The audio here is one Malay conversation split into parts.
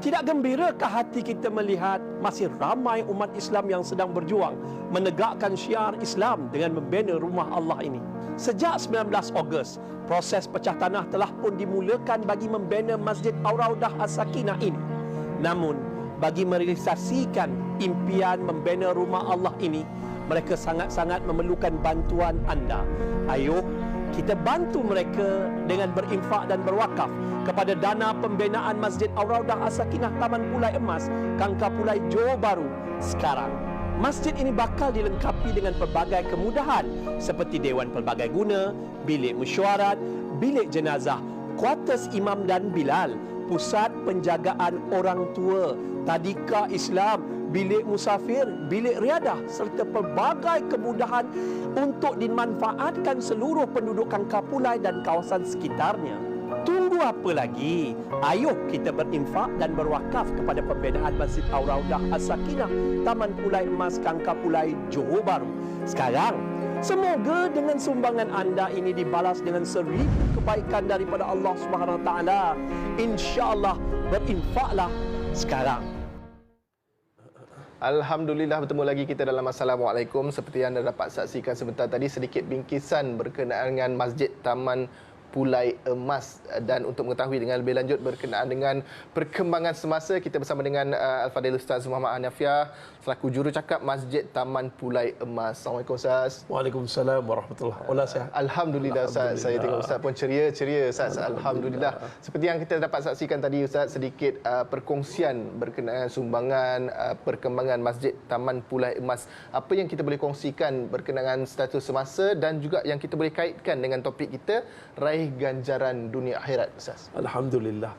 Tidak gembirakah hati kita melihat masih ramai umat Islam yang sedang berjuang menegakkan syiar Islam dengan membina rumah Allah ini? Sejak 19 Ogos, proses pecah tanah telah pun dimulakan bagi membina Masjid Ar-Raudah As-Sakinah ini. Namun, bagi merealisasikan impian membina rumah Allah ini, mereka sangat-sangat memerlukan bantuan anda. Ayuh, kita bantu mereka dengan berinfak dan berwakaf kepada dana pembinaan Masjid Ar-Raudah As-Sakinah Taman Pulai Emas, Kangkar Pulai, Johor Bahru sekarang. Masjid ini bakal dilengkapi dengan pelbagai kemudahan seperti Dewan Pelbagai Guna, bilik mesyuarat, bilik jenazah, kuartus imam dan bilal, pusat penjagaan orang tua, tadika Islam, bilik musafir, bilik riadah serta pelbagai kemudahan untuk dimanfaatkan seluruh penduduk Kangkar Pulai dan kawasan sekitarnya. Tunggu apa lagi? Ayuh kita berinfak dan berwakaf kepada pembinaan Masjid Ar-Raudah As-Sakinah Taman Pulai Emas, Kangkar Pulai, Johor Bahru sekarang. Semoga dengan sumbangan anda ini dibalas dengan 1000 kebaikan daripada Allah Subhanahu Wa Taala. Insya-Allah berinfaklah sekarang. Alhamdulillah, bertemu lagi kita dalam Assalamualaikum. Seperti yang anda dapat saksikan sebentar tadi, sedikit bingkisan berkenaan dengan Masjid Taman Pulai Emas. Dan untuk mengetahui dengan lebih lanjut berkenaan dengan perkembangan semasa, kita bersama dengan Al-Fadhil Ustaz Muhammad Hanafiah selaku jurucakap Masjid Taman Pulai Emas. Assalamualaikum Ustaz. Waalaikumsalam warahmatullahi wabarakatuh. Alhamdulillah Ustaz, saya tengok Ustaz pun ceria Ustaz. Alhamdulillah. Seperti yang kita dapat saksikan tadi Ustaz, sedikit perkongsian berkenaan sumbangan perkembangan Masjid Taman Pulai Emas. Apa yang kita boleh kongsikan berkenaan status semasa dan juga yang kita boleh kaitkan dengan topik kita, raih ganjaran dunia akhirat Ustaz. Alhamdulillah.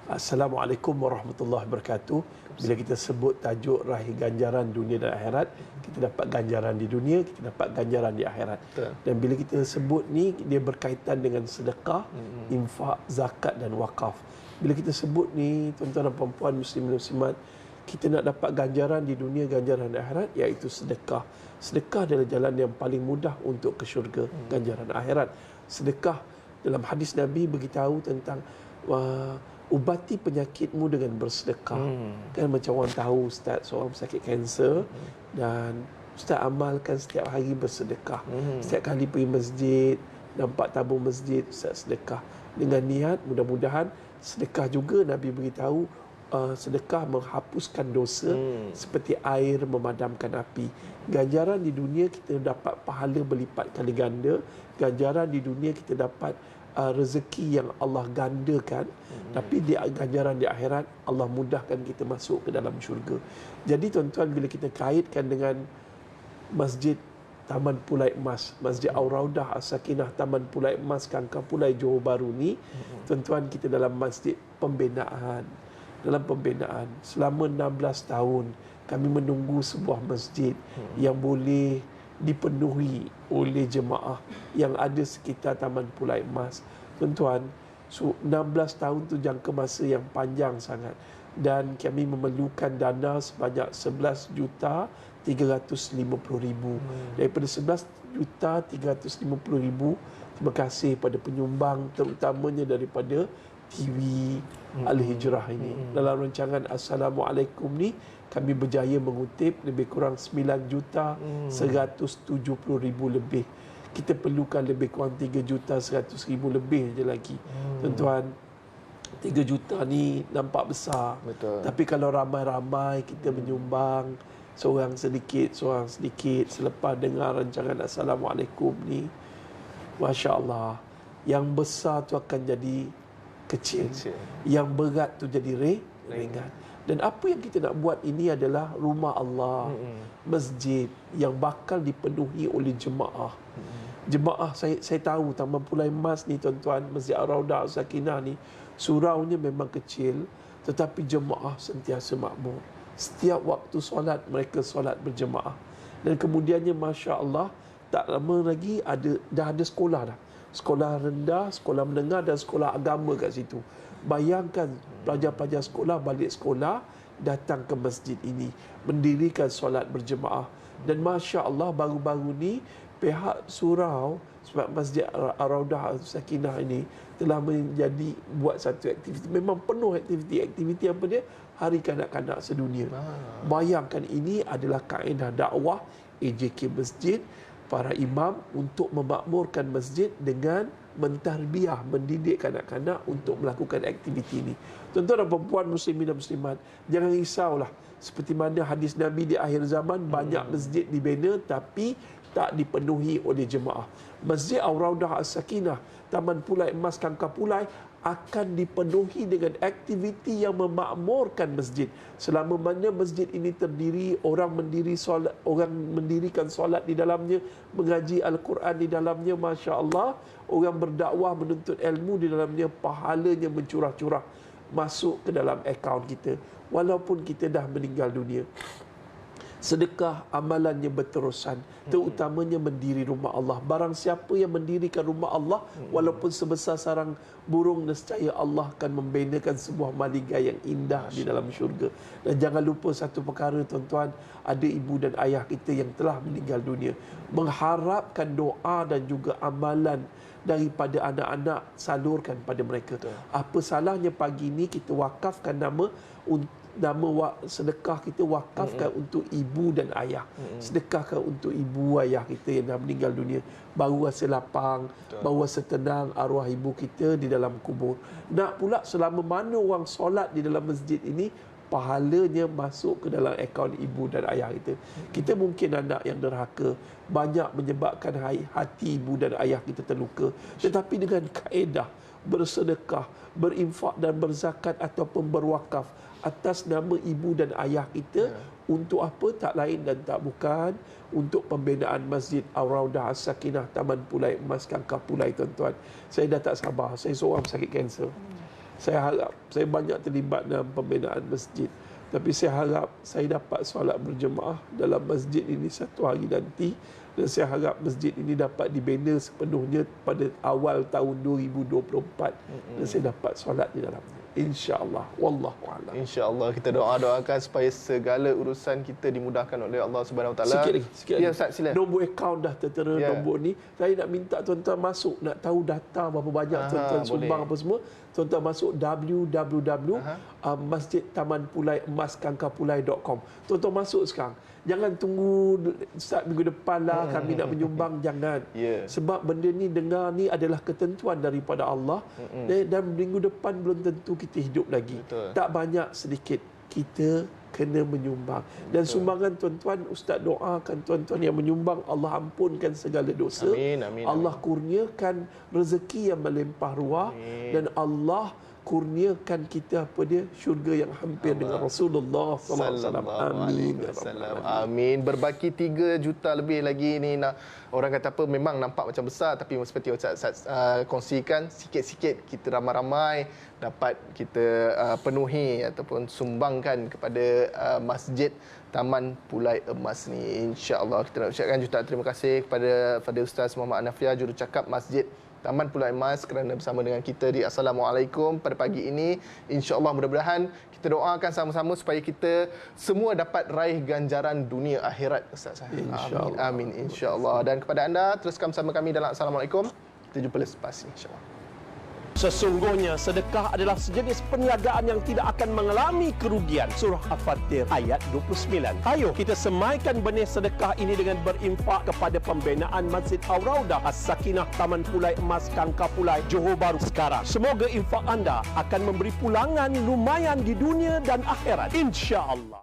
Assalamualaikum warahmatullahi wabarakatuh. Bila kita sebut tajuk raih ganjaran dunia dan akhirat, kita dapat ganjaran di dunia, kita dapat ganjaran di akhirat. Betul. Dan bila kita sebut ni, dia berkaitan dengan sedekah, infak, zakat dan wakaf. Bila kita sebut ni, tuan-tuan dan puan-puan, muslimin muslimat, kita nak dapat ganjaran di dunia, ganjaran di akhirat, iaitu sedekah. Sedekah adalah jalan yang paling mudah untuk ke syurga, ganjaran akhirat. Sedekah, dalam hadis Nabi beritahu tentang ubati penyakitmu dengan bersedekah. Kan macam orang tahu Ustaz seorang sakit kanser dan Ustaz amalkan setiap hari bersedekah. Setiap kali pergi masjid, nampak tabung masjid, Ustaz sedekah. Dengan niat mudah-mudahan sedekah juga Nabi beritahu sedekah menghapuskan dosa seperti air memadamkan api. Ganjaran di dunia kita dapat pahala berlipat kali ganda. Ganjaran di dunia kita dapat rezeki yang Allah gandakan, tapi di ganjaran di akhirat Allah mudahkan kita masuk ke dalam syurga. Jadi tuan-tuan, bila kita kaitkan dengan Masjid Taman Pulai Emas, Masjid Ar-Raudah As-Sakinah Taman Pulai Emas, Kangkar Pulai, Johor Bahru ni, tuan-tuan, kita dalam masjid pembinaan. Dalam pembinaan selama 16 tahun kami menunggu sebuah masjid yang boleh dipenuhi oleh jemaah yang ada sekitar Taman Pulai Emas. Tuan-tuan, 16 tahun tu jangka masa yang panjang sangat, dan kami memerlukan dana sebanyak 11,350,000. Daripada 11,350,000, terima kasih pada penyumbang, terutamanya daripada TV Al-Hijrah ini. Dalam rancangan Assalamualaikum ni, kami berjaya mengutip lebih kurang 9,170,000 lebih. Kita perlukan lebih kurang 3,100,000 lebih je lagi. Tuan-tuan, 3 juta ni nampak besar. Betul. Tapi kalau ramai-ramai kita menyumbang, seorang sedikit selepas dengar rancangan Assalamualaikum ni, Masya Allah, yang besar tu akan jadi kecil. Yang berat tu jadi ringan. Dan apa yang kita nak buat ini adalah rumah Allah, masjid yang bakal dipenuhi oleh jemaah. Jemaah, saya tahu Taman Pulai Emas ni tuan-tuan, Masjid Ar-Raudah As-Sakinah ni, suraunya memang kecil, tetapi jemaah sentiasa makmur. Setiap waktu solat, mereka solat berjemaah. Dan kemudiannya Masya Allah, tak lama lagi dah ada sekolah dah. Sekolah rendah, sekolah menengah dan sekolah agama kat situ. Bayangkan pelajar-pelajar sekolah balik sekolah, datang ke masjid ini, mendirikan solat berjemaah. Dan Masya Allah, baru-baru ni pihak surau Sebab Masjid Ar-Raudah Sakinah ini telah menjadi buat satu aktiviti, memang penuh aktiviti apa dia? Hari Kanak-kanak Sedunia. Bayangkan, ini adalah kaedah dakwah AJK Masjid, para imam untuk memakmurkan masjid dengan mentarbiyah, mendidik kanak-kanak untuk melakukan aktiviti ini. Tuan-tuan dan puan muslimin dan muslimat, jangan risaulah. Seperti mana hadis Nabi di akhir zaman, banyak masjid dibina tapi tak dipenuhi oleh jemaah. Masjid Ar-Raudah As-Sakinah, Taman Pulai Emas Kangkar Pulai akan dipenuhi dengan aktiviti yang memakmurkan masjid. Selama mana masjid ini terdiri, orang mendirikan solat di dalamnya, mengaji Al-Quran di dalamnya, Masya Allah, orang berdakwah menuntut ilmu di dalamnya, pahalanya mencurah-curah masuk ke dalam akaun kita walaupun kita dah meninggal dunia. Sedekah amalannya berterusan, terutamanya mendiri rumah Allah. Barang siapa yang mendirikan rumah Allah, walaupun sebesar sarang burung, nescaya Allah akan membinakan sebuah maligai yang indah di dalam syurga. Dan jangan lupa satu perkara, tuan-tuan, ada ibu dan ayah kita yang telah meninggal dunia. Mengharapkan doa dan juga amalan daripada anak-anak, salurkan pada mereka. Apa salahnya pagi ini kita wakafkan nama sedekah kita, wakafkan untuk ibu dan ayah. Sedekahkan untuk ibu ayah kita yang dah meninggal dunia, baru rasa lapang, baru rasa tenang arwah ibu kita di dalam kubur. Nak pula selama mana orang solat di dalam masjid ini, pahalanya masuk ke dalam akaun ibu dan ayah kita. Kita mungkin anak yang derhaka, banyak menyebabkan hati ibu dan ayah kita terluka. Tetapi dengan kaedah bersedekah, berinfak dan berzakat ataupun berwakaf atas nama ibu dan ayah kita, untuk apa? Tak lain dan tak bukan untuk pembinaan Masjid Ar-Raudah As-Sakinah, Taman Pulai Emas Kangkar Pulai. Tuan-tuan, saya dah tak sabar. Saya seorang sakit kanser. Saya harap, saya banyak terlibat dalam pembinaan masjid, tapi saya harap saya dapat solat berjemaah dalam masjid ini satu hari nanti, dan saya harap masjid ini dapat dibina sepenuhnya pada awal tahun 2024, dan saya dapat solat di dalamnya, insya-Allah. Wallahu a'lam. Insya-Allah, kita doakan supaya segala urusan kita dimudahkan oleh Allah Subhanahu Wa Taala. Sikit lagi. Ya, Ustaz, sila. Nombor akaun dah tertera, nombor ni. Saya nak minta tuan-tuan masuk, nak tahu data berapa banyak tuan-tuan sumbang apa semua. Tuan-tuan masuk www.masjidtamanpulaiemaskangkarpulai.com. Tuan-tuan masuk sekarang. Jangan tunggu Ustaz minggu depan lah kami nak menyumbang, jangan. Sebab benda ni dengar ni adalah ketentuan daripada Allah, dan minggu depan belum tentu kita hidup lagi. Tak banyak sedikit kita kena menyumbang. Dan sumbangan tuan-tuan, Ustaz doakan tuan-tuan yang menyumbang, Allah ampunkan segala dosa. Allah kurniakan rezeki yang melimpah ruah, dan Allah kurniakan kita syurga yang hampir dengan Rasulullah sallallahu alaihi wasallam. Amin. Berbaki 3 juta lebih lagi ni, nak orang kata apa, memang nampak macam besar, tapi seperti Ustaz kongsikan, sikit-sikit kita ramai-ramai dapat kita penuhi ataupun sumbangkan kepada masjid Taman Pulai Emas ni. InsyaAllah kita nak ucapkan jutaan terima kasih kepada Ustaz Muhammad Hanafiah, jurucakap Masjid Taman Pulai Emas, kerana bersama dengan kita di Assalamualaikum pada pagi ini. InsyaAllah, mudah-mudahan kita doakan sama-sama supaya kita semua dapat raih ganjaran dunia akhirat, Ustaz. Amin, amin, insyaAllah. Dan kepada anda, teruskan bersama kami dalam Assalamualaikum. Kita jumpa lepas, insyaAllah. Sesungguhnya sedekah adalah sejenis perniagaan yang tidak akan mengalami kerugian. Surah Al-Fatir ayat 29. Ayo kita semaikan benih sedekah ini dengan berinfak kepada pembinaan Masjid Ar-Raudah As-Sakinah, Taman Pulai Emas Kangkar Pulai, Johor Bahru sekarang. Semoga infak anda akan memberi pulangan lumayan di dunia dan akhirat, insya-Allah.